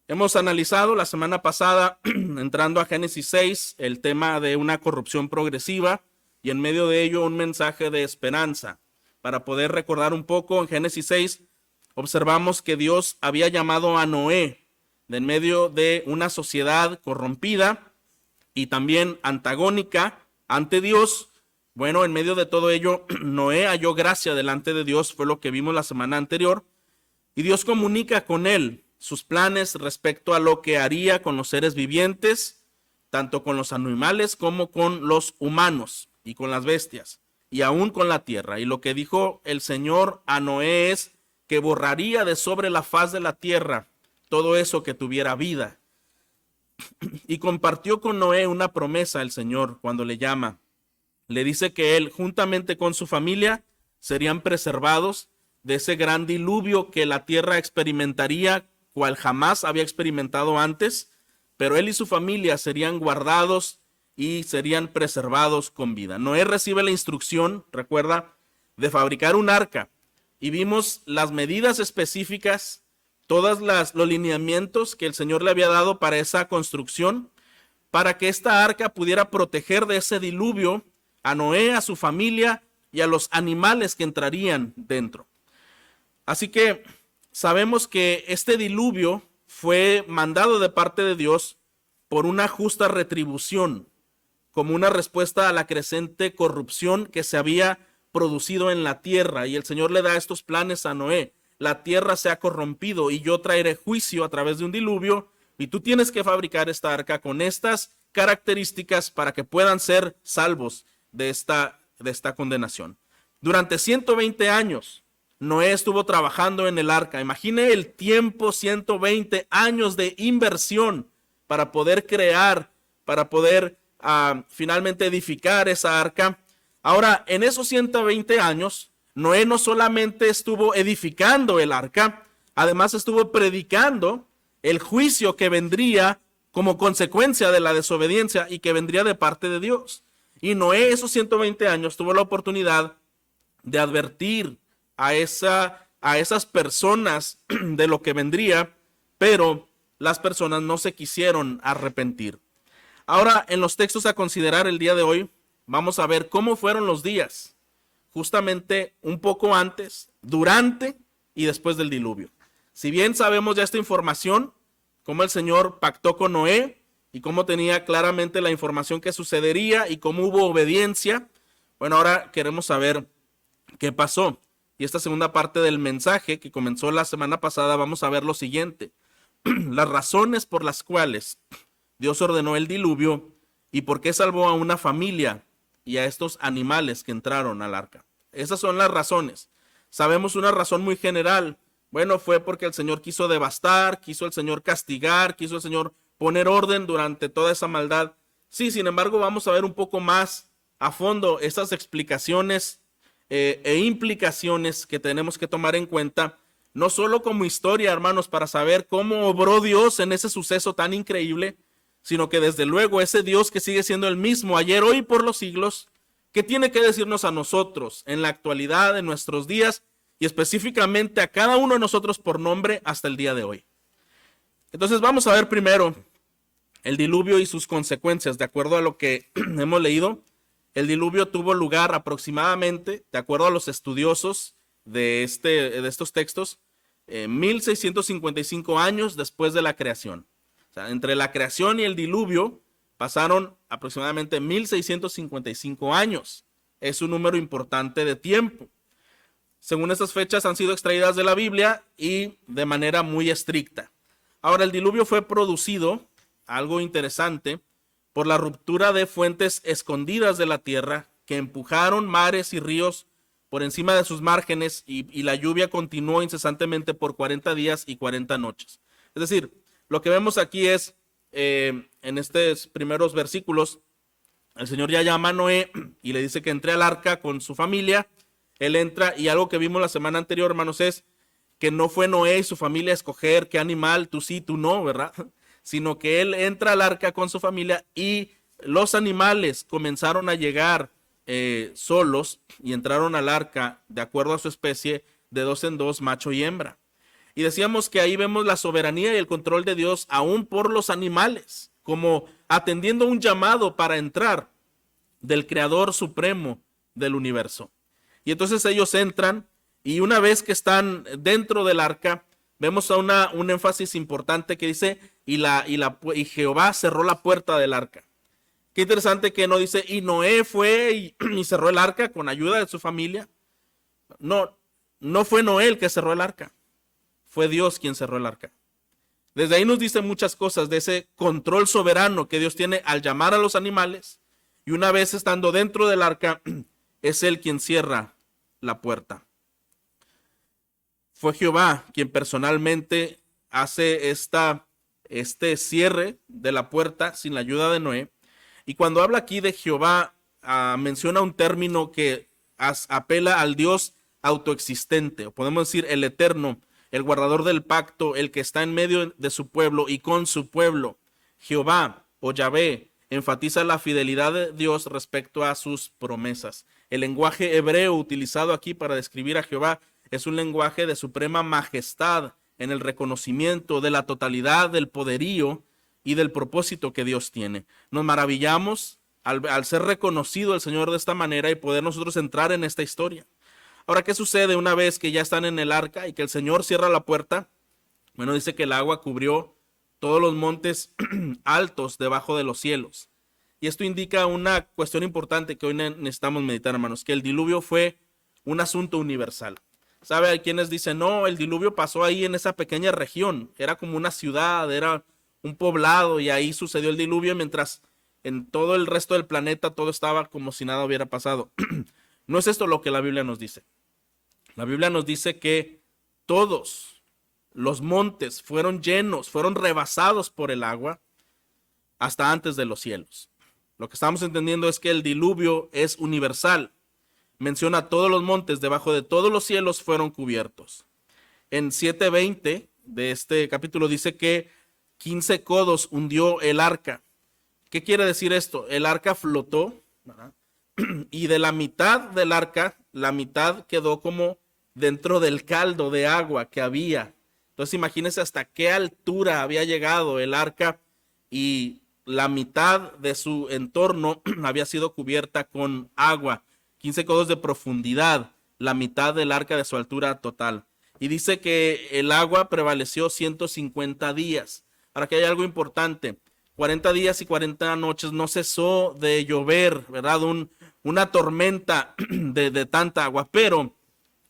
Hemos analizado la semana pasada, entrando a Génesis 6, el tema de una corrupción progresiva y en medio de ello un mensaje de esperanza. Para poder recordar un poco, en Génesis 6 observamos que Dios había llamado a Noé de en medio de una sociedad corrompida y también antagónica ante Dios. Bueno, en medio de todo ello, Noé halló gracia delante de Dios, fue lo que vimos la semana anterior, y Dios comunica con él sus planes respecto a lo que haría con los seres vivientes, tanto con los animales como con los humanos y con las bestias, y aún con la tierra. Y lo que dijo el Señor a Noé es que borraría de sobre la faz de la tierra todo eso que tuviera vida. Y compartió con Noé una promesa el Señor cuando le llama. Le dice que él, juntamente con su familia, serían preservados de ese gran diluvio que la tierra experimentaría, cual jamás había experimentado antes, pero él y su familia serían guardados y serían preservados con vida. Noé recibe la instrucción, recuerda, de fabricar un arca, y vimos las medidas específicas, todos los lineamientos que el Señor le había dado para esa construcción, para que esta arca pudiera proteger de ese diluvio a Noé, a su familia y a los animales que entrarían dentro. Así que sabemos que este diluvio fue mandado de parte de Dios por una justa retribución, como una respuesta a la creciente corrupción que se había producido en la tierra. Y el Señor le da estos planes a Noé: la tierra se ha corrompido y yo traeré juicio a través de un diluvio, y tú tienes que fabricar esta arca con estas características para que puedan ser salvos de esta condenación. Durante 120 años, Noé estuvo trabajando en el arca. Imagine el tiempo, 120 años de inversión para poder crear, para poder finalmente edificar esa arca. Ahora, en esos 120 años, Noé no solamente estuvo edificando el arca, además estuvo predicando el juicio que vendría como consecuencia de la desobediencia y que vendría de parte de Dios. Y Noé esos 120 años tuvo la oportunidad de advertir a esas personas de lo que vendría, pero las personas no se quisieron arrepentir. Ahora, en los textos a considerar el día de hoy, vamos a ver cómo fueron los días, justamente un poco antes, durante y después del diluvio. Si bien sabemos ya esta información, cómo el Señor pactó con Noé y cómo tenía claramente la información que sucedería y cómo hubo obediencia, bueno, ahora queremos saber qué pasó. Y esta segunda parte del mensaje que comenzó la semana pasada, vamos a ver lo siguiente: las razones por las cuales Dios ordenó el diluvio y por qué salvó a una familia y a estos animales que entraron al arca. Esas son las razones. Sabemos una razón muy general. Bueno, fue porque el Señor quiso devastar, quiso el Señor castigar, quiso el Señor poner orden durante toda esa maldad. Sí, sin embargo, vamos a ver un poco más a fondo esas explicaciones e implicaciones que tenemos que tomar en cuenta, no solo como historia, hermanos, para saber cómo obró Dios en ese suceso tan increíble, sino que desde luego ese Dios que sigue siendo el mismo ayer, hoy y por los siglos, que tiene que decirnos a nosotros en la actualidad, en nuestros días, y específicamente a cada uno de nosotros por nombre hasta el día de hoy. Entonces vamos a ver primero el diluvio y sus consecuencias. De acuerdo a lo que hemos leído, el diluvio tuvo lugar aproximadamente, de acuerdo a los estudiosos de estos textos, 1655 años después de la creación. O sea, entre la creación y el diluvio pasaron aproximadamente 1655 años. Es un número importante de tiempo. Según estas fechas han sido extraídas de la Biblia y de manera muy estricta. Ahora, el diluvio fue producido, algo interesante, por la ruptura de fuentes escondidas de la tierra que empujaron mares y ríos por encima de sus márgenes y la lluvia continuó incesantemente por 40 días y 40 noches. Es decir, lo que vemos aquí es, en estos primeros versículos, el Señor ya llama a Noé y le dice que entre al arca con su familia. Él entra y algo que vimos la semana anterior, hermanos, es que no fue Noé y su familia a escoger qué animal, tú sí, tú no, ¿verdad? Sino que él entra al arca con su familia y los animales comenzaron a llegar solos y entraron al arca de acuerdo a su especie, de dos en dos, macho y hembra. Y decíamos que ahí vemos la soberanía y el control de Dios aún por los animales, como atendiendo un llamado para entrar del Creador Supremo del universo. Y entonces ellos entran y una vez que están dentro del arca, vemos a un énfasis importante que dice, y Jehová cerró la puerta del arca. Qué interesante que no dice, y Noé fue y cerró el arca con ayuda de su familia. No, no fue Noé el que cerró el arca. Fue Dios quien cerró el arca. Desde ahí nos dice muchas cosas de ese control soberano que Dios tiene al llamar a los animales. Y una vez estando dentro del arca, es Él quien cierra la puerta. Fue Jehová quien personalmente hace este cierre de la puerta sin la ayuda de Noé. Y cuando habla aquí de Jehová, menciona un término que apela al Dios autoexistente, o podemos decir el eterno, el guardador del pacto, el que está en medio de su pueblo y con su pueblo. Jehová o Yahvé enfatiza la fidelidad de Dios respecto a sus promesas. El lenguaje hebreo utilizado aquí para describir a Jehová es un lenguaje de suprema majestad en el reconocimiento de la totalidad del poderío y del propósito que Dios tiene. Nos maravillamos al ser reconocido el Señor de esta manera y poder nosotros entrar en esta historia. Ahora, ¿qué sucede una vez que ya están en el arca y que el Señor cierra la puerta? Bueno, dice que el agua cubrió todos los montes altos debajo de los cielos. Y esto indica una cuestión importante que hoy necesitamos meditar, hermanos, que el diluvio fue un asunto universal. ¿Sabe? Hay quienes dicen, no, el diluvio pasó ahí en esa pequeña región. Era como una ciudad, era un poblado y ahí sucedió el diluvio, mientras en todo el resto del planeta todo estaba como si nada hubiera pasado. No es esto lo que la Biblia nos dice. La Biblia nos dice que todos los montes fueron llenos, fueron rebasados por el agua hasta antes de los cielos. Lo que estamos entendiendo es que el diluvio es universal. Menciona todos los montes debajo de todos los cielos fueron cubiertos. En 7:20 de este capítulo dice que 15 codos hundió el arca. ¿Qué quiere decir esto? El arca flotó, ¿verdad? Y de la mitad del arca, la mitad quedó como dentro del caldo de agua que había. Entonces imagínense hasta qué altura había llegado el arca y la mitad de su entorno había sido cubierta con agua. 15 codos de profundidad, la mitad del arca de su altura total. Y dice que el agua prevaleció 150 días. Ahora, que hay algo importante. 40 días y 40 noches no cesó de llover, ¿verdad? Una tormenta de tanta agua. Pero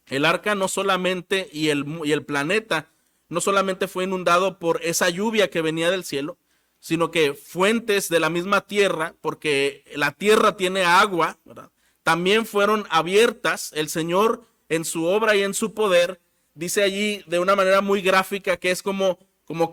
el arca no solamente, y el planeta no solamente fue inundado por esa lluvia que venía del cielo, sino que fuentes de la misma tierra, porque la tierra tiene agua, ¿verdad? También fueron abiertas. El Señor en su obra y en su poder dice allí de una manera muy gráfica que es como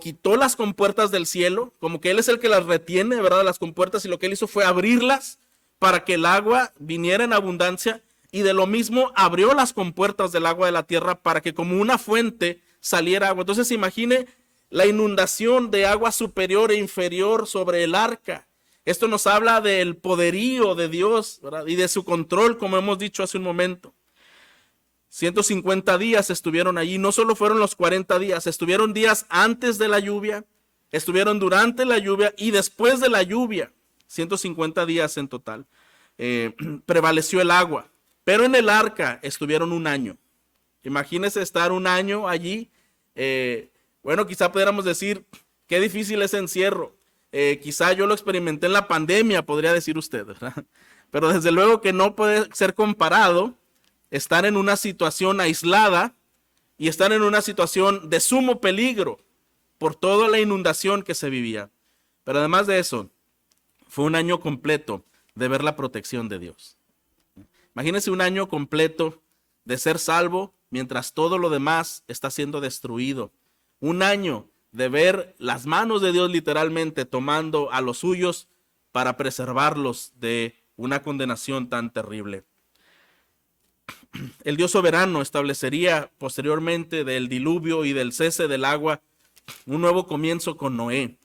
quitó las compuertas del cielo, como que Él es el que las retiene, ¿verdad? Las compuertas, y lo que Él hizo fue abrirlas para que el agua viniera en abundancia, y de lo mismo abrió las compuertas del agua de la tierra para que como una fuente saliera agua. Entonces imagine la inundación de agua superior e inferior sobre el arca. Esto nos habla del poderío de Dios, ¿verdad? Y de su control, como hemos dicho hace un momento. 150 días estuvieron allí. No solo fueron los 40 días, estuvieron días antes de la lluvia, estuvieron durante la lluvia y después de la lluvia. 150 días en total. Prevaleció el agua. Pero en el arca estuvieron un año. Imagínense estar un año allí. Bueno, quizá pudiéramos decir, qué difícil ese encierro. Quizá yo lo experimenté en la pandemia, podría decir usted, ¿verdad? Pero desde luego que no puede ser comparado estar en una situación aislada y estar en una situación de sumo peligro por toda la inundación que se vivía. Pero además de eso, fue un año completo de ver la protección de Dios. Imagínense un año completo de ser salvo mientras todo lo demás está siendo destruido. Un año de ver las manos de Dios literalmente tomando a los suyos para preservarlos de una condenación tan terrible. El Dios soberano establecería posteriormente del diluvio y del cese del agua un nuevo comienzo con Noé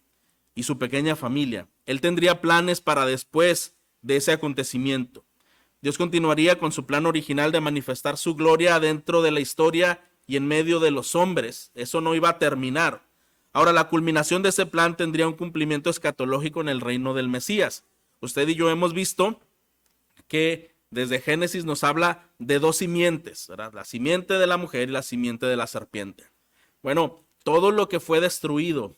y su pequeña familia. Él tendría planes para después de ese acontecimiento. Dios continuaría con su plan original de manifestar su gloria dentro de la historia y en medio de los hombres. Eso no iba a terminar. Ahora, la culminación de ese plan tendría un cumplimiento escatológico en el reino del Mesías. Usted y yo hemos visto que desde Génesis nos habla de dos simientes, ¿verdad? La simiente de la mujer y la simiente de la serpiente. Bueno, todo lo que fue destruido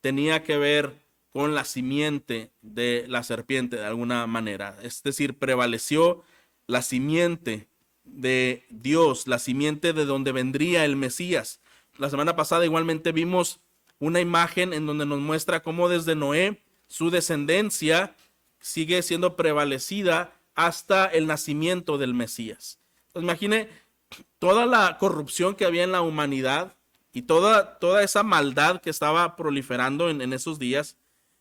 tenía que ver con la simiente de la serpiente de alguna manera. Es decir, prevaleció la simiente de Dios, la simiente de donde vendría el Mesías. La semana pasada igualmente vimos una imagen en donde nos muestra cómo desde Noé su descendencia sigue siendo prevalecida hasta el nacimiento del Mesías. Entonces, imagine toda la corrupción que había en la humanidad y toda esa maldad que estaba proliferando en esos días,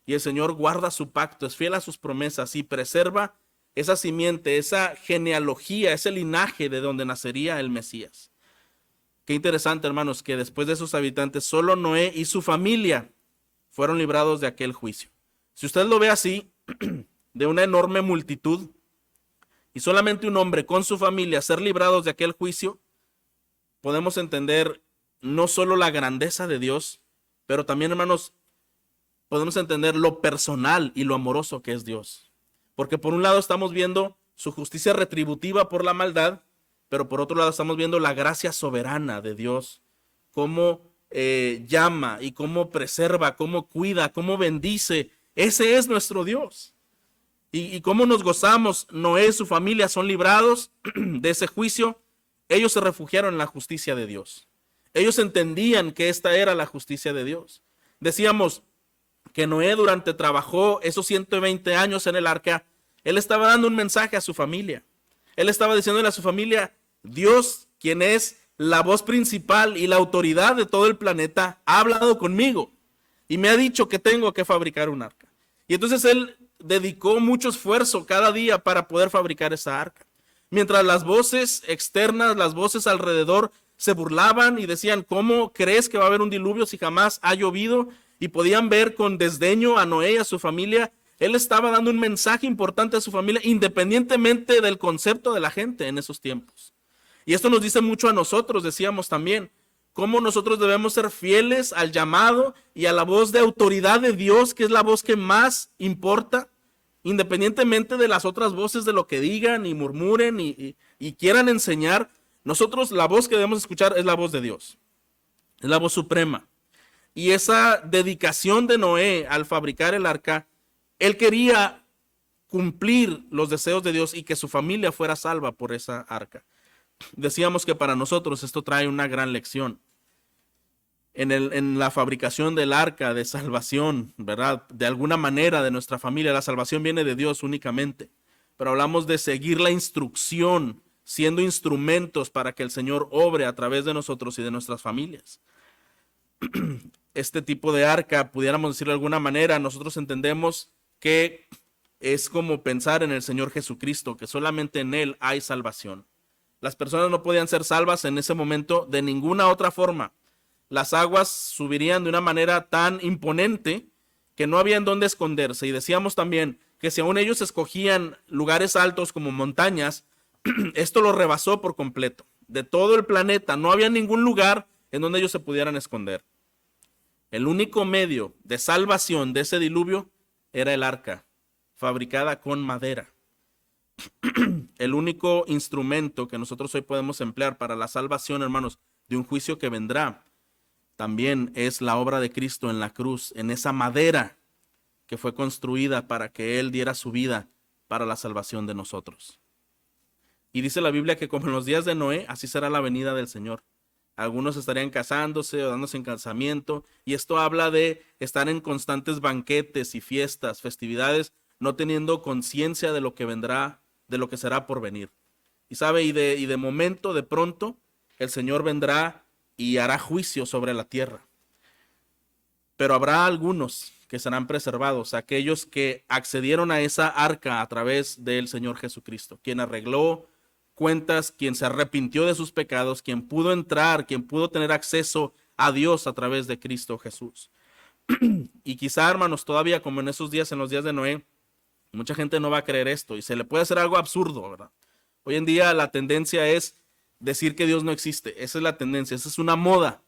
y el Señor guarda su pacto, es fiel a sus promesas y preserva esa simiente, esa genealogía, ese linaje de donde nacería el Mesías. Qué interesante, hermanos, que después de esos habitantes, solo Noé y su familia fueron librados de aquel juicio. Si usted lo ve así, de una enorme multitud, y solamente un hombre con su familia ser librados de aquel juicio, podemos entender no solo la grandeza de Dios, pero también, hermanos, podemos entender lo personal y lo amoroso que es Dios. Porque por un lado estamos viendo su justicia retributiva por la maldad, pero por otro lado estamos viendo la gracia soberana de Dios, cómo llama y cómo preserva, cómo cuida, cómo bendice. Ese es nuestro Dios. Y cómo nos gozamos. Noé y su familia son librados de ese juicio. Ellos se refugiaron en la justicia de Dios. Ellos entendían que esta era la justicia de Dios. Decíamos que Noé trabajó esos 120 años en el arca. Él estaba dando un mensaje a su familia. Él estaba diciéndole a su familia: Dios, quien es la voz principal y la autoridad de todo el planeta, ha hablado conmigo y me ha dicho que tengo que fabricar un arca. Y entonces él dedicó mucho esfuerzo cada día para poder fabricar esa arca. Mientras las voces externas, las voces alrededor se burlaban y decían: ¿cómo crees que va a haber un diluvio si jamás ha llovido? Y podían ver con desdeño a Noé y a su familia. Él estaba dando un mensaje importante a su familia, independientemente del concepto de la gente en esos tiempos. Y esto nos dice mucho a nosotros, decíamos también, cómo nosotros debemos ser fieles al llamado y a la voz de autoridad de Dios, que es la voz que más importa, independientemente de las otras voces, de lo que digan y murmuren y quieran enseñar. Nosotros la voz que debemos escuchar es la voz de Dios, es la voz suprema. Y esa dedicación de Noé al fabricar el arca, él quería cumplir los deseos de Dios y que su familia fuera salva por esa arca. Decíamos que para nosotros esto trae una gran lección. En la fabricación del arca de salvación, ¿verdad? De alguna manera de nuestra familia, la salvación viene de Dios únicamente. Pero hablamos de seguir la instrucción, siendo instrumentos para que el Señor obre a través de nosotros y de nuestras familias. Este tipo de arca, pudiéramos decirlo de alguna manera, nosotros entendemos que es como pensar en el Señor Jesucristo, que solamente en Él hay salvación. Las personas no podían ser salvas en ese momento de ninguna otra forma. Las aguas subirían de una manera tan imponente que no había en dónde esconderse. Y decíamos también que si aún ellos escogían lugares altos como montañas, esto lo rebasó por completo. De todo el planeta no había ningún lugar en donde ellos se pudieran esconder. El único medio de salvación de ese diluvio era el arca, fabricada con madera. El único instrumento que nosotros hoy podemos emplear para la salvación, hermanos, de un juicio que vendrá, también es la obra de Cristo en la cruz, en esa madera que fue construida para que Él diera su vida para la salvación de nosotros. Y dice la Biblia que como en los días de Noé, así será la venida del Señor. Algunos estarían casándose o dándose en casamiento, y esto habla de estar en constantes banquetes y fiestas, festividades, no teniendo conciencia de lo que vendrá, de lo que será por venir. Y sabe, y de momento, de pronto, el Señor vendrá y hará juicio sobre la tierra. Pero habrá algunos que serán preservados, aquellos que accedieron a esa arca a través del Señor Jesucristo, quien arregló cuentas, quien se arrepintió de sus pecados, quien pudo entrar, quien pudo tener acceso a Dios a través de Cristo Jesús. Y quizá, hermanos, todavía como en esos días, en los días de Noé, mucha gente no va a creer esto y se le puede hacer algo absurdo, ¿verdad? Hoy en día la tendencia es decir que Dios no existe. Esa es la tendencia, esa es una moda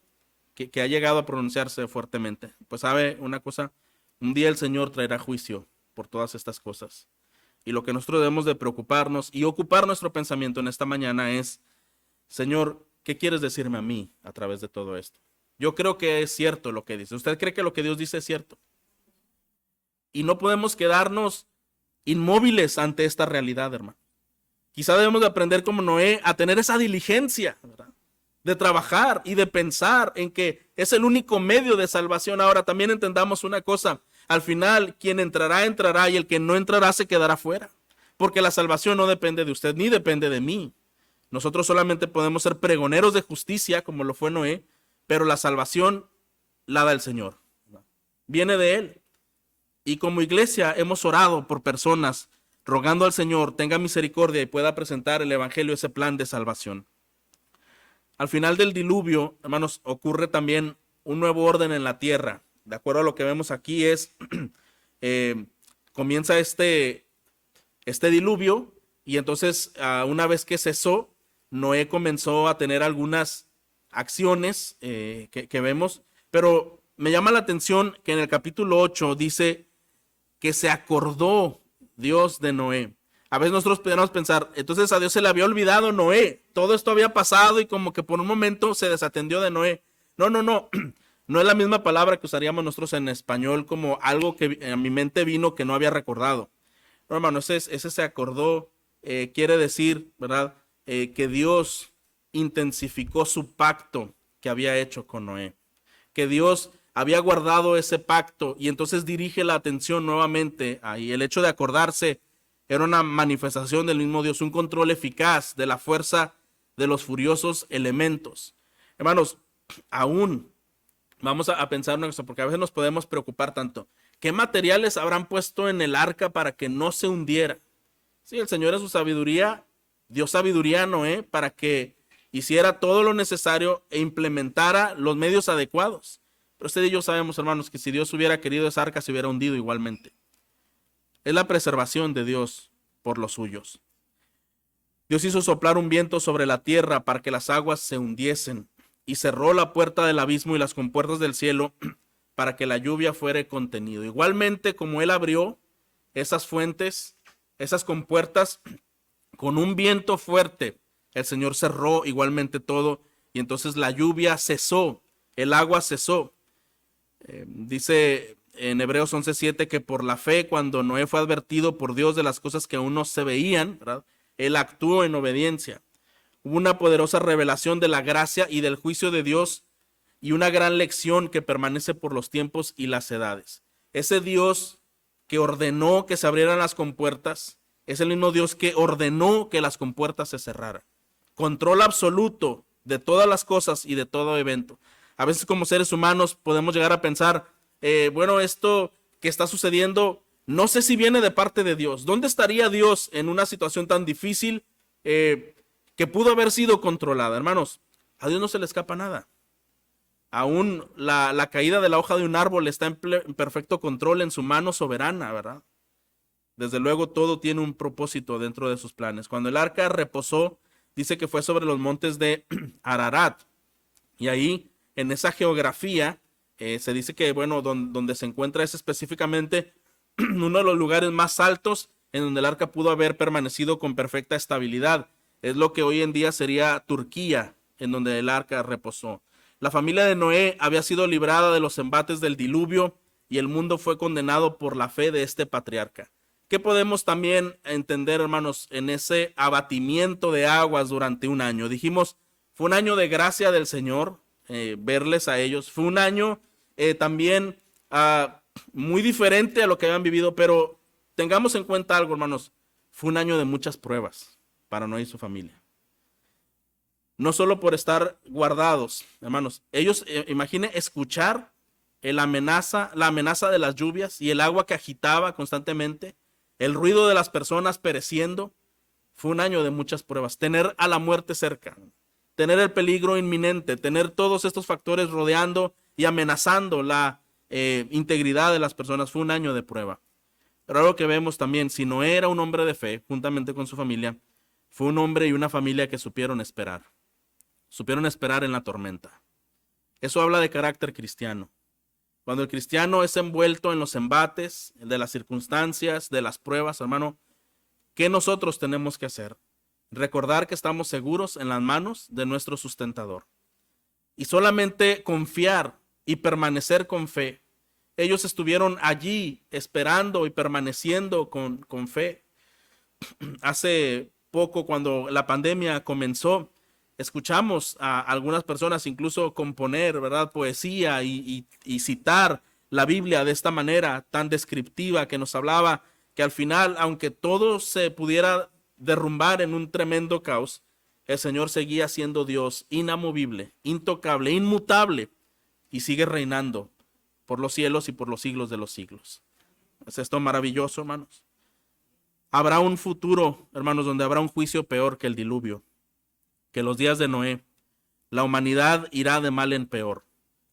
que ha llegado a pronunciarse fuertemente. Pues sabe una cosa, un día el Señor traerá juicio por todas estas cosas. Y lo que nosotros debemos de preocuparnos y ocupar nuestro pensamiento en esta mañana es, Señor, ¿qué quieres decirme a mí a través de todo esto? Yo creo que es cierto lo que dice. ¿Usted cree que lo que Dios dice es cierto? Y no podemos quedarnos inmóviles ante esta realidad, hermano. Quizá debemos de aprender como Noé a tener esa diligencia, ¿verdad? De trabajar y de pensar en que es el único medio de salvación. Ahora también entendamos una cosa, al final quien entrará, entrará, y el que no entrará se quedará fuera, porque la salvación no depende de usted ni depende de mí. Nosotros solamente podemos ser pregoneros de justicia como lo fue Noé, pero la salvación la da el Señor, viene de Él. Y como iglesia hemos orado por personas rogando al Señor tenga misericordia y pueda presentar el evangelio, ese plan de salvación. Al final del diluvio, hermanos, ocurre también un nuevo orden en la tierra. De acuerdo a lo que vemos aquí es, comienza este diluvio y entonces una vez que cesó, Noé comenzó a tener algunas acciones que vemos, pero me llama la atención que en el capítulo 8 dice que se acordó Dios de Noé. A veces nosotros podemos pensar, entonces a Dios se le había olvidado Noé, todo esto había pasado y como que por un momento se desatendió de Noé. No, no es la misma palabra que usaríamos nosotros en español como algo que a mi mente vino que no había recordado. No, hermano, ese se acordó, quiere decir, ¿verdad? Que Dios intensificó su pacto que había hecho con Noé, que Dios había guardado ese pacto y entonces dirige la atención nuevamente ahí. El hecho de acordarse era una manifestación del mismo Dios, un control eficaz de la fuerza de los furiosos elementos. Hermanos, aún vamos a pensar una cosa, porque a veces nos podemos preocupar tanto. ¿Qué materiales habrán puesto en el arca para que no se hundiera? Sí, el Señor en su sabiduría dio sabiduría a Noé para que hiciera todo lo necesario e implementara los medios adecuados. Pero usted y yo sabemos, hermanos, que si Dios hubiera querido esa arca se hubiera hundido igualmente. Es la preservación de Dios por los suyos. Dios hizo soplar un viento sobre la tierra para que las aguas se hundiesen y cerró la puerta del abismo y las compuertas del cielo para que la lluvia fuera contenido. Igualmente como Él abrió esas fuentes, esas compuertas, con un viento fuerte, el Señor cerró igualmente todo y entonces la lluvia cesó, el agua cesó. Dice en Hebreos 11:7 que por la fe, cuando Noé fue advertido por Dios de las cosas que aún no se veían, ¿verdad?, él actuó en obediencia. Hubo una poderosa revelación de la gracia y del juicio de Dios y una gran lección que permanece por los tiempos y las edades. Ese Dios que ordenó que se abrieran las compuertas es el mismo Dios que ordenó que las compuertas se cerraran. Control absoluto de todas las cosas y de todo evento. A veces como seres humanos podemos llegar a pensar, bueno, esto que está sucediendo, no sé si viene de parte de Dios. ¿Dónde estaría Dios en una situación tan difícil que pudo haber sido controlada? Hermanos, a Dios no se le escapa nada. Aún la caída de la hoja de un árbol está en perfecto control en su mano soberana, ¿verdad? Desde luego todo tiene un propósito dentro de sus planes. Cuando el arca reposó, dice que fue sobre los montes de Ararat. Y ahí, en esa geografía, se dice que, bueno, donde se encuentra es específicamente uno de los lugares más altos en donde el arca pudo haber permanecido con perfecta estabilidad. Es lo que hoy en día sería Turquía, en donde el arca reposó. La familia de Noé había sido librada de los embates del diluvio y el mundo fue condenado por la fe de este patriarca. ¿Qué podemos también entender, hermanos, en ese abatimiento de aguas durante un año? Dijimos, fue un año de gracia del Señor, verles a ellos. Fue un año también muy diferente a lo que habían vivido, pero tengamos en cuenta algo, hermanos. Fue un año de muchas pruebas para Noé y su familia. No solo por estar guardados, hermanos. Ellos, imaginen escuchar la amenaza de las lluvias y el agua que agitaba constantemente, el ruido de las personas pereciendo. Fue un año de muchas pruebas. Tener a la muerte cerca, tener el peligro inminente, tener todos estos factores rodeando y amenazando la integridad de las personas. Fue un año de prueba. Pero algo que vemos también, si no era un hombre de fe, juntamente con su familia, fue un hombre y una familia que supieron esperar. supieron esperar en la tormenta. Eso habla de carácter cristiano. Cuando el cristiano es envuelto en los embates, de las circunstancias, de las pruebas, hermano, ¿qué nosotros tenemos que hacer? Recordar que estamos seguros en las manos de nuestro sustentador. Y solamente confiar y permanecer con fe. Ellos estuvieron allí esperando y permaneciendo con fe. Hace poco, cuando la pandemia comenzó, escuchamos a algunas personas incluso componer, ¿verdad?, poesía y citar la Biblia de esta manera tan descriptiva, que nos hablaba que al final, aunque todo se pudiera derrumbar en un tremendo caos, el Señor seguía siendo Dios inamovible, intocable, inmutable, y sigue reinando por los cielos y por los siglos de los siglos. ¿Es esto maravilloso, hermanos? Habrá un futuro, hermanos, donde habrá un juicio peor que el diluvio, que los días de Noé. La humanidad irá de mal en peor.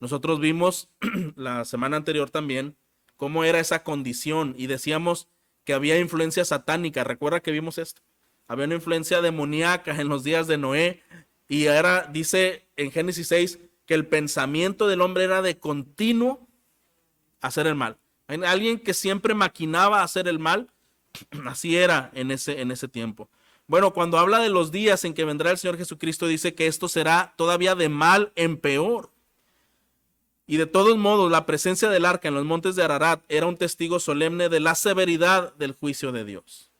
Nosotros vimos la semana anterior también cómo era esa condición y decíamos que había influencia satánica. ¿Recuerda que vimos esto? Había una influencia demoníaca en los días de Noé, y era, dice en Génesis 6, que el pensamiento del hombre era de continuo hacer el mal. Alguien que siempre maquinaba hacer el mal. Así era en ese tiempo. Bueno, cuando habla de los días en que vendrá el Señor Jesucristo, dice que esto será todavía de mal en peor. Y de todos modos, la presencia del arca en los montes de Ararat era un testigo solemne de la severidad del juicio de Dios.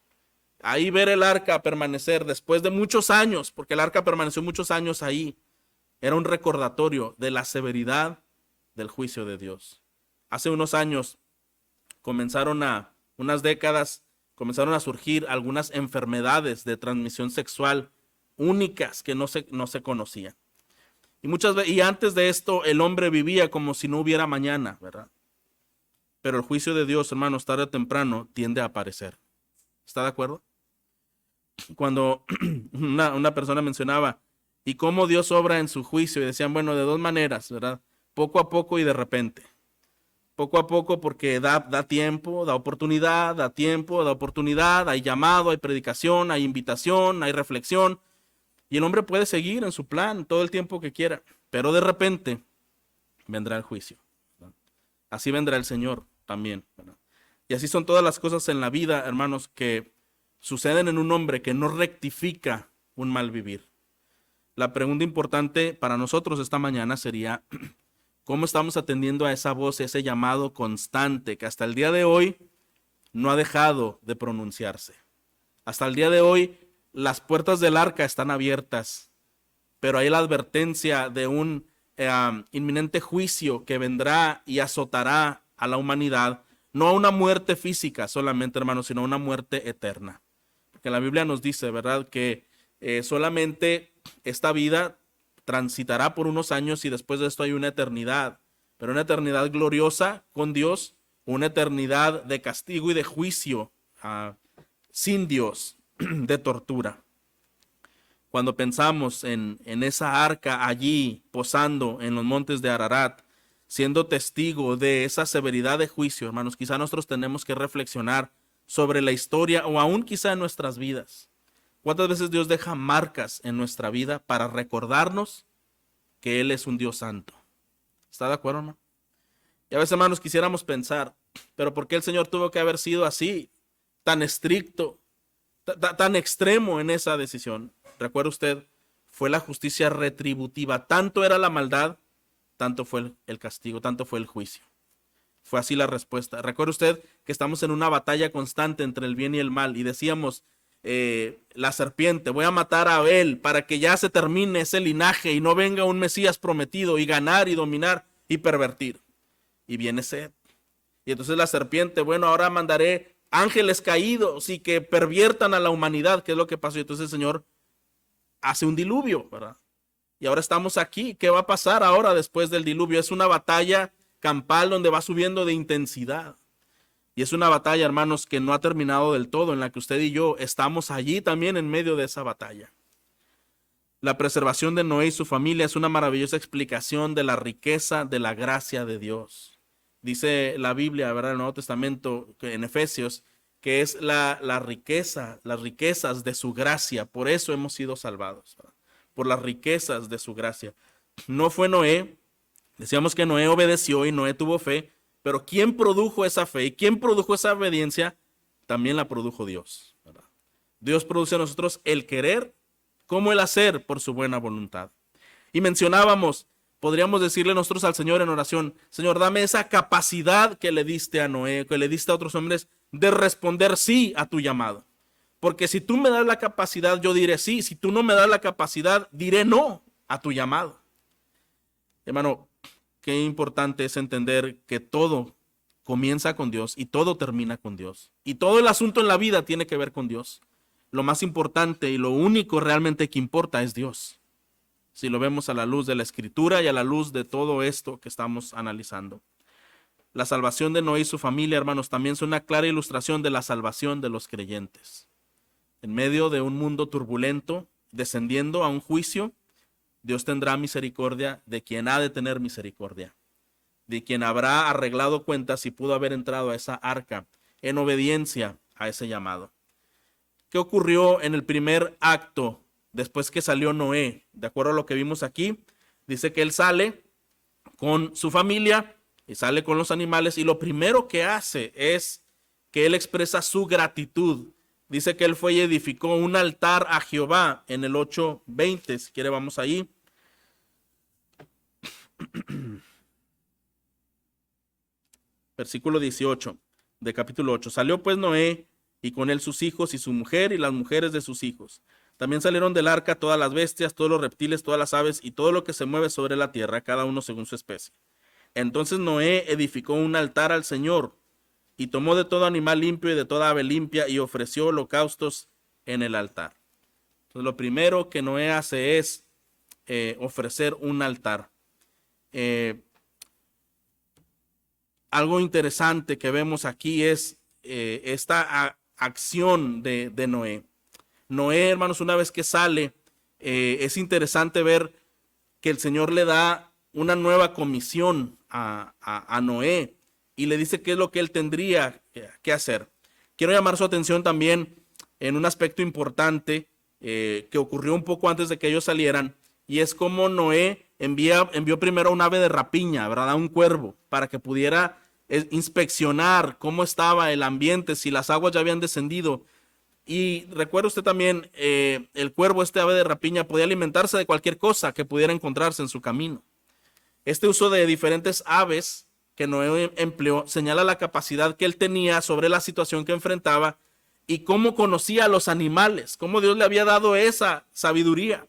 Ahí ver el arca permanecer después de muchos años, porque el arca permaneció muchos años ahí, era un recordatorio de la severidad del juicio de Dios. Hace unos años, unas décadas, comenzaron a surgir algunas enfermedades de transmisión sexual únicas que no se conocían. Y antes de esto, el hombre vivía como si no hubiera mañana, ¿verdad? Pero el juicio de Dios, hermanos, tarde o temprano tiende a aparecer. ¿Está de acuerdo? Cuando una persona mencionaba y cómo Dios obra en su juicio, y decían, bueno, de dos maneras, ¿verdad? Poco a poco y de repente. Poco a poco, porque da tiempo, da oportunidad, da tiempo, da oportunidad, hay llamado, hay predicación, hay invitación, hay reflexión, y el hombre puede seguir en su plan todo el tiempo que quiera, pero de repente vendrá el juicio, ¿verdad? Así vendrá el Señor también, ¿verdad? Y así son todas las cosas en la vida, hermanos, que suceden en un hombre que no rectifica un mal vivir. La pregunta importante para nosotros esta mañana sería: ¿cómo estamos atendiendo a esa voz, ese llamado constante que hasta el día de hoy no ha dejado de pronunciarse? Hasta el día de hoy las puertas del arca están abiertas, pero hay la advertencia de un inminente juicio que vendrá y azotará a la humanidad, no a una muerte física solamente, hermanos, sino a una muerte eterna. Porque la Biblia nos dice, ¿verdad?, que solamente esta vida transitará por unos años y después de esto hay una eternidad, pero una eternidad gloriosa con Dios, una eternidad de castigo y de juicio sin Dios, de tortura. Cuando pensamos en esa arca allí posando en los montes de Ararat, siendo testigo de esa severidad de juicio, hermanos, quizá nosotros tenemos que reflexionar sobre la historia o aún quizá en nuestras vidas. ¿Cuántas veces Dios deja marcas en nuestra vida para recordarnos que Él es un Dios santo? ¿Está de acuerdo, no? Y a veces, hermanos, quisiéramos pensar, pero ¿por qué el Señor tuvo que haber sido así, tan estricto, tan extremo en esa decisión? Recuerda usted, fue la justicia retributiva. Tanto era la maldad, tanto fue el castigo, tanto fue el juicio. Fue así la respuesta. Recuerda usted que estamos en una batalla constante entre el bien y el mal, y decíamos, la serpiente, voy a matar a Abel para que ya se termine ese linaje y no venga un Mesías prometido y ganar y dominar y pervertir. Y viene Sed. Y entonces la serpiente, bueno, ahora mandaré ángeles caídos y que perviertan a la humanidad, que es lo que pasó. Y entonces el Señor hace un diluvio, ¿verdad? Y ahora estamos aquí. ¿Qué va a pasar ahora después del diluvio? Es una batalla campal donde va subiendo de intensidad. Y es una batalla, hermanos, que no ha terminado del todo, en la que usted y yo estamos allí también en medio de esa batalla. La preservación de Noé y su familia es una maravillosa explicación de la riqueza de la gracia de Dios. Dice la Biblia, ¿verdad?, en el Nuevo Testamento, en Efesios, que es la riqueza, las riquezas de su gracia. Por eso hemos sido salvados, ¿verdad? por las riquezas de su gracia. No fue Noé, decíamos que Noé obedeció y Noé tuvo fe, pero ¿quién produjo esa fe y quién produjo esa obediencia? También la produjo Dios, ¿verdad? Dios produce a nosotros el querer como el hacer por su buena voluntad. Y mencionábamos, podríamos decirle nosotros al Señor en oración: Señor, dame esa capacidad que le diste a Noé, que le diste a otros hombres, de responder sí a tu llamado. Porque si tú me das la capacidad, yo diré sí. Si tú no me das la capacidad, diré no a tu llamado. Hermano, qué importante es entender que todo comienza con Dios y todo termina con Dios. Y todo el asunto en la vida tiene que ver con Dios. Lo más importante y lo único realmente que importa es Dios. Si lo vemos a la luz de la Escritura y a la luz de todo esto que estamos analizando. La salvación de Noé y su familia, hermanos, también es una clara ilustración de la salvación de los creyentes. En medio de un mundo turbulento, descendiendo a un juicio, Dios tendrá misericordia de quien ha de tener misericordia, de quien habrá arreglado cuentas y pudo haber entrado a esa arca en obediencia a ese llamado. ¿Qué ocurrió en el primer acto después que salió Noé? De acuerdo a lo que vimos aquí, dice que él sale con su familia y sale con los animales, y lo primero que hace es que él expresa su gratitud. Dice que él fue y edificó un altar a Jehová en el 8:20. Si quiere, vamos ahí. Versículo 18 de capítulo 8. Salió pues Noé y con él sus hijos y su mujer y las mujeres de sus hijos. También salieron del arca todas las bestias, todos los reptiles, todas las aves y todo lo que se mueve sobre la tierra, cada uno según su especie. Entonces Noé edificó un altar al Señor y tomó de todo animal limpio y de toda ave limpia y ofreció holocaustos en el altar. Entonces lo primero que Noé hace es ofrecer un altar. Algo interesante que vemos aquí es esta acción de Noé. Noé, hermanos, una vez que sale, es interesante ver que el Señor le da una nueva comisión a Noé y le dice qué es lo que él tendría que hacer. Quiero llamar su atención también en un aspecto importante que ocurrió un poco antes de que ellos salieran, y es como Noé envió primero un ave de rapiña, ¿verdad? A un cuervo, para que pudiera inspeccionar cómo estaba el ambiente, si las aguas ya habían descendido. Y recuerda usted también, el cuervo, este ave de rapiña, podía alimentarse de cualquier cosa que pudiera encontrarse en su camino. Este uso de diferentes aves que Noé empleó señala la capacidad que él tenía sobre la situación que enfrentaba y cómo conocía a los animales, cómo Dios le había dado esa sabiduría.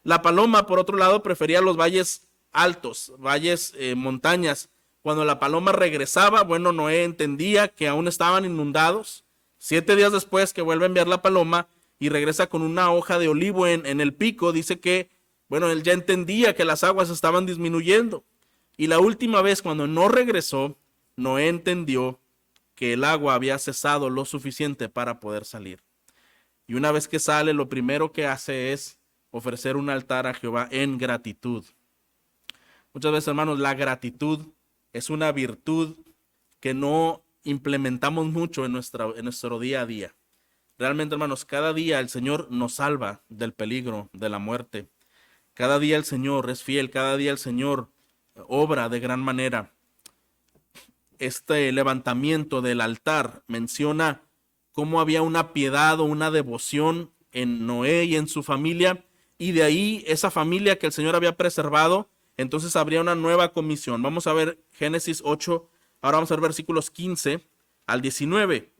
La paloma, por otro lado, prefería los valles altos, valles, montañas. Cuando la paloma regresaba, bueno, Noé entendía que aún estaban inundados. 7 días después que vuelve a enviar la paloma y regresa con una hoja de olivo en el pico, dice que, bueno, él ya entendía que las aguas estaban disminuyendo. Y la última vez, cuando no regresó, Noé entendió que el agua había cesado lo suficiente para poder salir. Y una vez que sale, lo primero que hace es ofrecer un altar a Jehová en gratitud. Muchas veces, hermanos, la gratitud es una virtud que no implementamos mucho en nuestro día a día. Realmente, hermanos, cada día el Señor nos salva del peligro, de la muerte. Cada día el Señor es fiel, cada día el Señor obra de gran manera. Este levantamiento del altar menciona cómo había una piedad o una devoción en Noé y en su familia, y de ahí esa familia que el Señor había preservado, entonces habría una nueva comisión. Vamos a ver Génesis 8, ahora vamos a ver versículos 15 al 19.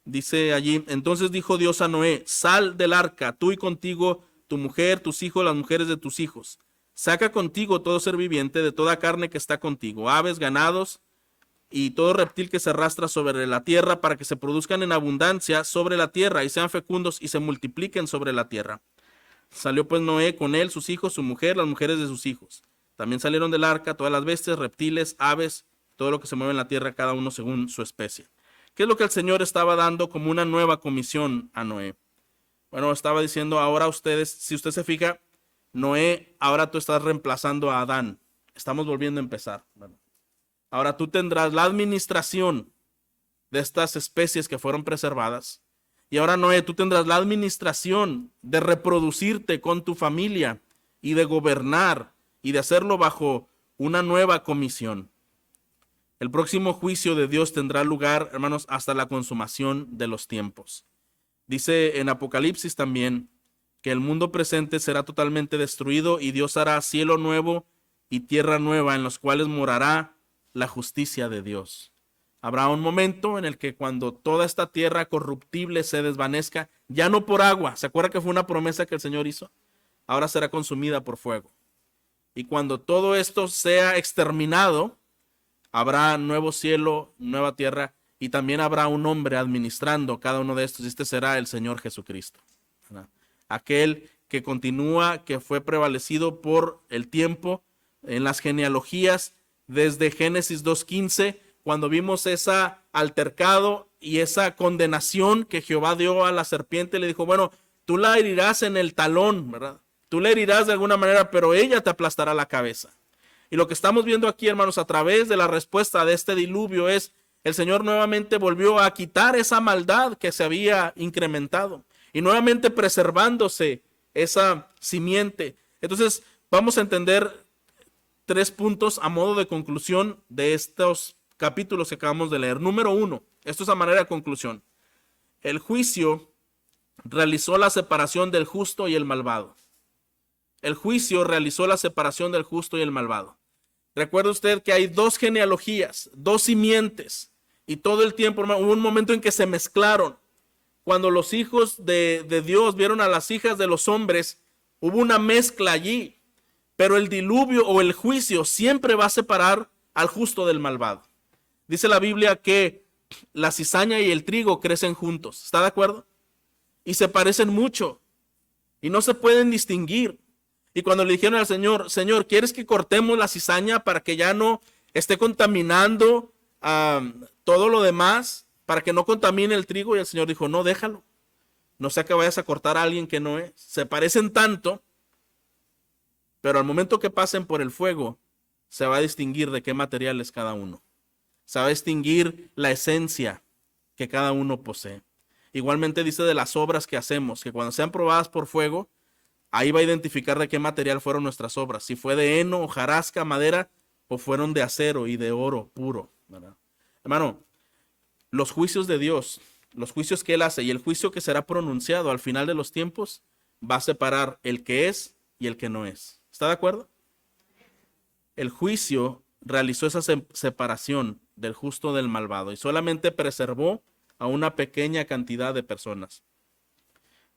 Dice allí: entonces dijo Dios a Noé: sal del arca, tú y contigo tu mujer, tus hijos, las mujeres de tus hijos. Saca contigo todo ser viviente de toda carne que está contigo, aves, ganados y todo reptil que se arrastra sobre la tierra, para que se produzcan en abundancia sobre la tierra y sean fecundos y se multipliquen sobre la tierra. Salió pues Noé, con él sus hijos, su mujer, las mujeres de sus hijos. También salieron del arca todas las bestias, reptiles, aves, todo lo que se mueve en la tierra, cada uno según su especie. ¿Qué es lo que el Señor estaba dando como una nueva comisión a Noé? Bueno, estaba diciendo: ahora ustedes, si usted se fija, Noé, ahora tú estás reemplazando a Adán. Estamos volviendo a empezar. Bueno, ahora tú tendrás la administración de estas especies que fueron preservadas. Y ahora, Noé, tú tendrás la administración de reproducirte con tu familia y de gobernar y de hacerlo bajo una nueva comisión. El próximo juicio de Dios tendrá lugar, hermanos, hasta la consumación de los tiempos. Dice en Apocalipsis también que el mundo presente será totalmente destruido y Dios hará cielo nuevo y tierra nueva en los cuales morará la justicia de Dios. Habrá un momento en el que cuando toda esta tierra corruptible se desvanezca, ya no por agua, ¿se acuerda que fue una promesa que el Señor hizo? Ahora será consumida por fuego. Y cuando todo esto sea exterminado, habrá nuevo cielo, nueva tierra, y también habrá un hombre administrando cada uno de estos, y este será el Señor Jesucristo, ¿verdad? Aquel que continúa, que fue prevalecido por el tiempo en las genealogías desde Génesis 2:15, cuando vimos ese altercado y esa condenación que Jehová dio a la serpiente. Le dijo, bueno, tú la herirás en el talón, ¿verdad? Tú la herirás de alguna manera, pero ella te aplastará la cabeza. Y lo que estamos viendo aquí, hermanos, a través de la respuesta de este diluvio es, el Señor nuevamente volvió a quitar esa maldad que se había incrementado y nuevamente preservándose esa simiente. Entonces, vamos a entender 3 puntos a modo de conclusión de estos capítulos que acabamos de leer. Número 1, esto es a manera de conclusión. El juicio realizó la separación del justo y el malvado. El juicio realizó la separación del justo y el malvado. Recuerde usted que hay 2 genealogías, 2 simientes, y todo el tiempo, hermano, hubo un momento en que se mezclaron. Cuando los hijos de Dios vieron a las hijas de los hombres, hubo una mezcla allí. Pero el diluvio o el juicio siempre va a separar al justo del malvado. Dice la Biblia que la cizaña y el trigo crecen juntos. ¿Está de acuerdo? Y se parecen mucho. Y no se pueden distinguir. Y cuando le dijeron al Señor, Señor, ¿quieres que cortemos la cizaña para que ya no esté contaminando todo lo demás? Para que no contamine el trigo. Y el Señor dijo, no, déjalo. No sea que vayas a cortar a alguien que no es. Se parecen tanto, pero al momento que pasen por el fuego, se va a distinguir de qué material es cada uno. Se va a distinguir la esencia que cada uno posee. Igualmente dice de las obras que hacemos, que cuando sean probadas por fuego, ahí va a identificar de qué material fueron nuestras obras. Si fue de heno, hojarasca, madera, o fueron de acero y de oro puro, ¿verdad? Hermano, los juicios de Dios, los juicios que Él hace y el juicio que será pronunciado al final de los tiempos, va a separar el que es y el que no es. ¿Está de acuerdo? El juicio realizó esa separación del justo del malvado y solamente preservó a una pequeña cantidad de personas.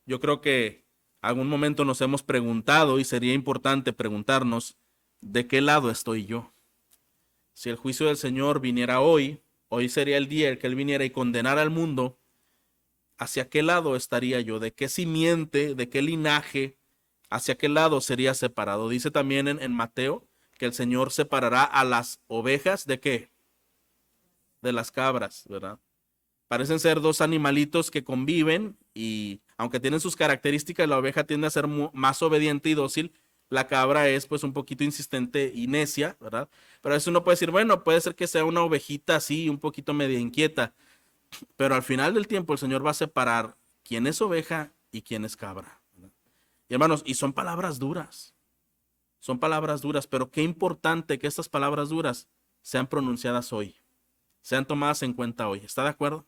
Yo creo que algún momento nos hemos preguntado, y sería importante preguntarnos, ¿de qué lado estoy yo? Si el juicio del Señor viniera hoy, hoy sería el día en que Él viniera y condenara al mundo, ¿hacia qué lado estaría yo? ¿De qué simiente, de qué linaje, hacia qué lado sería separado? Dice también en Mateo que el Señor separará a las ovejas, ¿de qué? De las cabras, ¿verdad? Parecen ser 2 animalitos que conviven y aunque tienen sus características, la oveja tiende a ser más obediente y dócil. La cabra es pues un poquito insistente y necia, ¿verdad? Pero eso uno puede decir, bueno, puede ser que sea una ovejita así, un poquito media inquieta. Pero al final del tiempo el Señor va a separar quién es oveja y quién es cabra, ¿verdad? Y hermanos, y son palabras duras. Son palabras duras, pero qué importante que estas palabras duras sean pronunciadas hoy. Sean tomadas en cuenta hoy. ¿Está de acuerdo?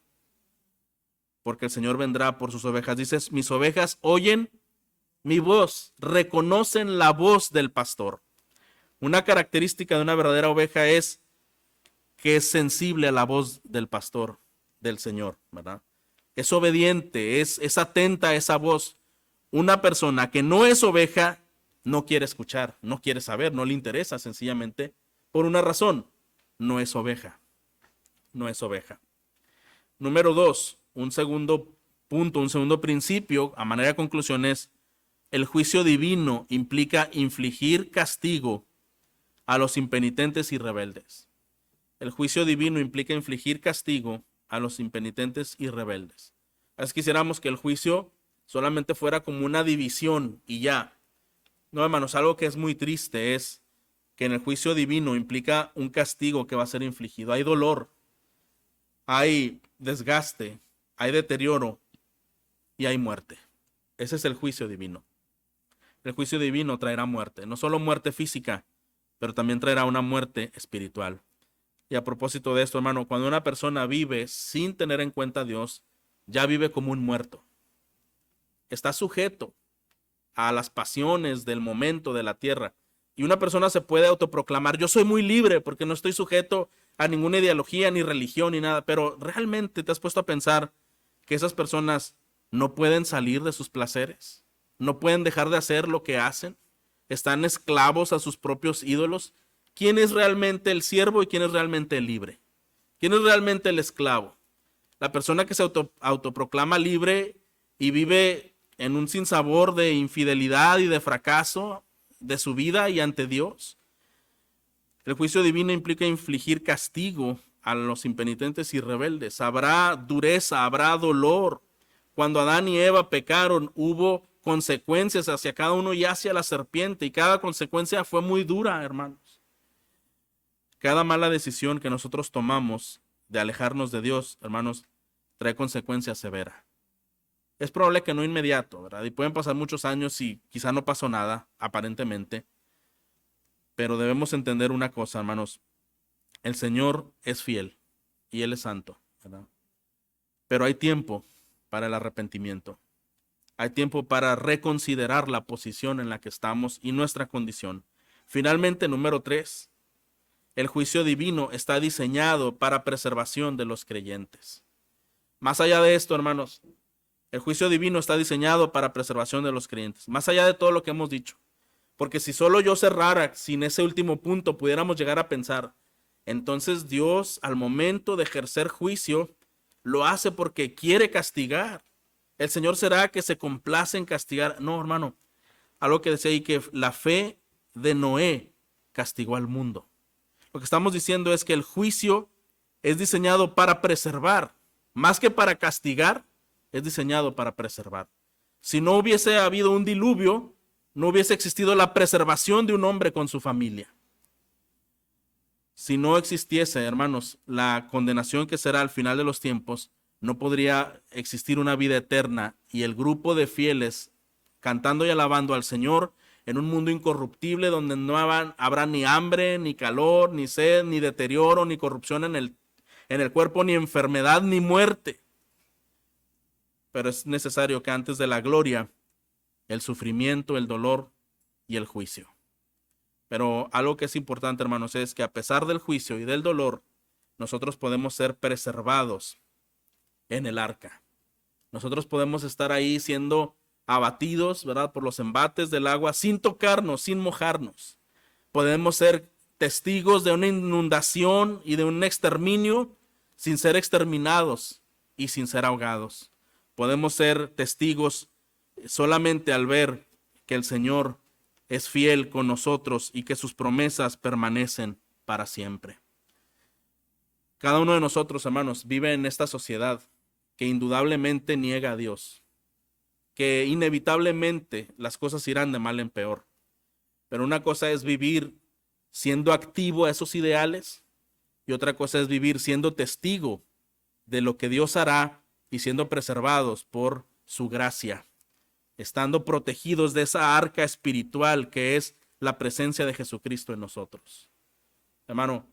Porque el Señor vendrá por sus ovejas. Dices, mis ovejas oyen mi voz, reconocen la voz del pastor. Una característica de una verdadera oveja es que es sensible a la voz del pastor, del Señor, ¿verdad? Es obediente, es atenta a esa voz. Una persona que no es oveja no quiere escuchar, no quiere saber, no le interesa sencillamente por una razón, no es oveja, no es oveja. Número 2, un segundo punto, un segundo principio, a manera de conclusión es, el juicio divino implica infligir castigo a los impenitentes y rebeldes. El juicio divino implica infligir castigo a los impenitentes y rebeldes. Así quisiéramos que el juicio solamente fuera como una división y ya. No, hermanos, algo que es muy triste es que en el juicio divino implica un castigo que va a ser infligido. Hay dolor, hay desgaste, hay deterioro y hay muerte. Ese es el juicio divino. El juicio divino traerá muerte, no solo muerte física, pero también traerá una muerte espiritual. Y a propósito de esto, hermano, cuando una persona vive sin tener en cuenta a Dios, ya vive como un muerto. Está sujeto a las pasiones del momento de la tierra. Y una persona se puede autoproclamar, yo soy muy libre porque no estoy sujeto a ninguna ideología, ni religión, ni nada. Pero realmente te has puesto a pensar que esas personas no pueden salir de sus placeres, no pueden dejar de hacer lo que hacen, están esclavos a sus propios ídolos. ¿Quién es realmente el siervo y quién es realmente el libre? ¿Quién es realmente el esclavo? La persona que se autoproclama libre y vive en un sinsabor de infidelidad y de fracaso de su vida y ante Dios. El juicio divino implica infligir castigo a los impenitentes y rebeldes. Habrá dureza, habrá dolor. Cuando Adán y Eva pecaron, hubo consecuencias hacia cada uno y hacia la serpiente, y cada consecuencia fue muy dura, hermanos. Cada mala decisión que nosotros tomamos de alejarnos de Dios, hermanos, trae consecuencias severas. Es probable que no inmediato, ¿verdad? Y pueden pasar muchos años y quizá no pasó nada, aparentemente. Pero debemos entender una cosa, hermanos. El Señor es fiel y Él es santo, ¿verdad? Pero hay tiempo para el arrepentimiento. Hay tiempo para reconsiderar la posición en la que estamos y nuestra condición. Finalmente, número 3, el juicio divino está diseñado para preservación de los creyentes. Más allá de esto, hermanos, el juicio divino está diseñado para preservación de los creyentes. Más allá de todo lo que hemos dicho. Porque si solo yo cerrara sin ese último punto, pudiéramos llegar a pensar, entonces Dios al momento de ejercer juicio lo hace porque quiere castigar. ¿El Señor será que se complace en castigar? No, hermano. Algo que decía ahí, que la fe de Noé castigó al mundo. Lo que estamos diciendo es que el juicio es diseñado para preservar, más que para castigar, es diseñado para preservar. Si no hubiese habido un diluvio, no hubiese existido la preservación de un hombre con su familia. Si no existiese, hermanos, la condenación que será al final de los tiempos, no podría existir una vida eterna y el grupo de fieles cantando y alabando al Señor en un mundo incorruptible donde no habrá ni hambre, ni calor, ni sed, ni deterioro, ni corrupción en el cuerpo, ni enfermedad, ni muerte. Pero es necesario que antes de la gloria, el sufrimiento, el dolor y el juicio. Pero algo que es importante, hermanos, es que a pesar del juicio y del dolor, nosotros podemos ser preservados en el arca. Nosotros podemos estar ahí siendo abatidos, ¿verdad?, por los embates del agua, sin tocarnos, sin mojarnos. Podemos ser testigos de una inundación y de un exterminio sin ser exterminados y sin ser ahogados. Podemos ser testigos solamente al ver que el Señor es fiel con nosotros y que sus promesas permanecen para siempre. Cada uno de nosotros, hermanos, vive en esta sociedad que indudablemente niega a Dios, que inevitablemente las cosas irán de mal en peor. Pero una cosa es vivir siendo activo a esos ideales y otra cosa es vivir siendo testigo de lo que Dios hará y siendo preservados por su gracia, estando protegidos de esa arca espiritual que es la presencia de Jesucristo en nosotros. Hermano,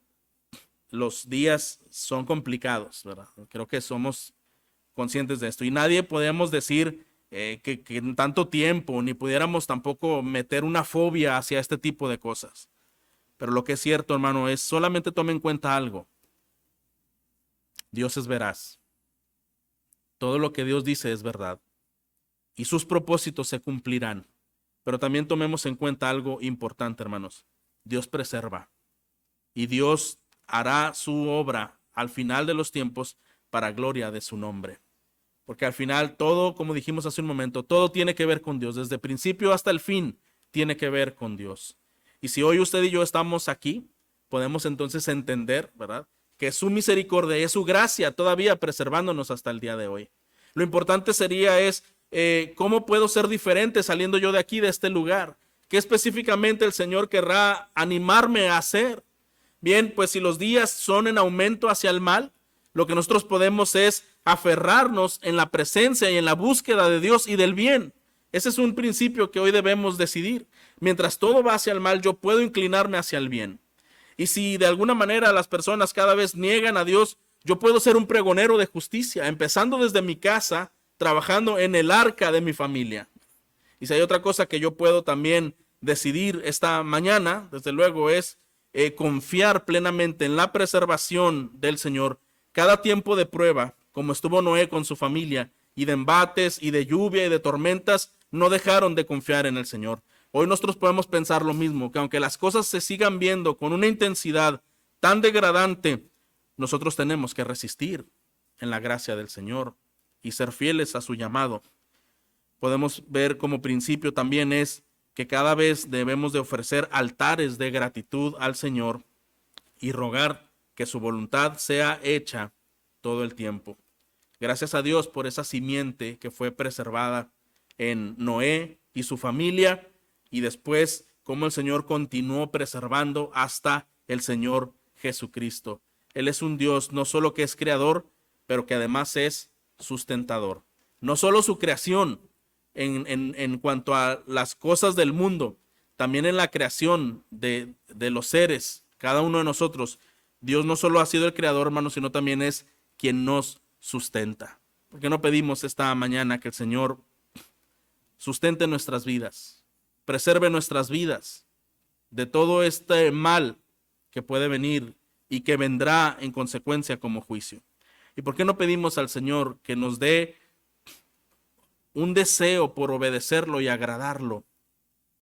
los días son complicados, ¿verdad? Creo que somos conscientes de esto y nadie podemos decir que en tanto tiempo, ni pudiéramos tampoco meter una fobia hacia este tipo de cosas. Pero lo que es cierto, hermano, es solamente tome en cuenta algo. Dios es veraz. Todo lo que Dios dice es verdad. Y sus propósitos se cumplirán. Pero también tomemos en cuenta algo importante, hermanos. Dios preserva. Y Dios hará su obra al final de los tiempos para gloria de su nombre. Porque al final todo, como dijimos hace un momento, todo tiene que ver con Dios. Desde el principio hasta el fin tiene que ver con Dios. Y si hoy usted y yo estamos aquí, podemos entonces entender, ¿verdad?, que es su misericordia y es su gracia todavía preservándonos hasta el día de hoy. Lo importante sería ¿cómo puedo ser diferente saliendo yo de aquí, de este lugar? ¿Qué específicamente el Señor querrá animarme a hacer? Bien, pues si los días son en aumento hacia el mal, lo que nosotros podemos es aferrarnos en la presencia y en la búsqueda de Dios y del bien. Ese es un principio que hoy debemos decidir. Mientras todo va hacia el mal, yo puedo inclinarme hacia el bien. Y si de alguna manera las personas cada vez niegan a Dios, yo puedo ser un pregonero de justicia, empezando desde mi casa, trabajando en el arca de mi familia. Y si hay otra cosa que yo puedo también decidir esta mañana, desde luego, es confiar plenamente en la preservación del Señor. Cada tiempo de prueba, como estuvo Noé con su familia, y de embates, y de lluvia, y de tormentas, no dejaron de confiar en el Señor. Hoy nosotros podemos pensar lo mismo, que aunque las cosas se sigan viendo con una intensidad tan degradante, nosotros tenemos que resistir en la gracia del Señor y ser fieles a su llamado. Podemos ver como principio también es que cada vez debemos de ofrecer altares de gratitud al Señor y rogar que su voluntad sea hecha todo el tiempo. Gracias a Dios por esa simiente que fue preservada en Noé y su familia, y después cómo el Señor continuó preservando hasta el Señor Jesucristo. Él es un Dios no solo que es creador, pero que además es sustentador. No solo su creación en cuanto a las cosas del mundo, también en la creación de los seres, cada uno de nosotros. Dios no solo ha sido el creador, hermanos, sino también es quien nos sustenta. ¿Por qué no pedimos esta mañana que el Señor sustente nuestras vidas, preserve nuestras vidas de todo este mal que puede venir y que vendrá en consecuencia como juicio? ¿Y por qué no pedimos al Señor que nos dé un deseo por obedecerlo y agradarlo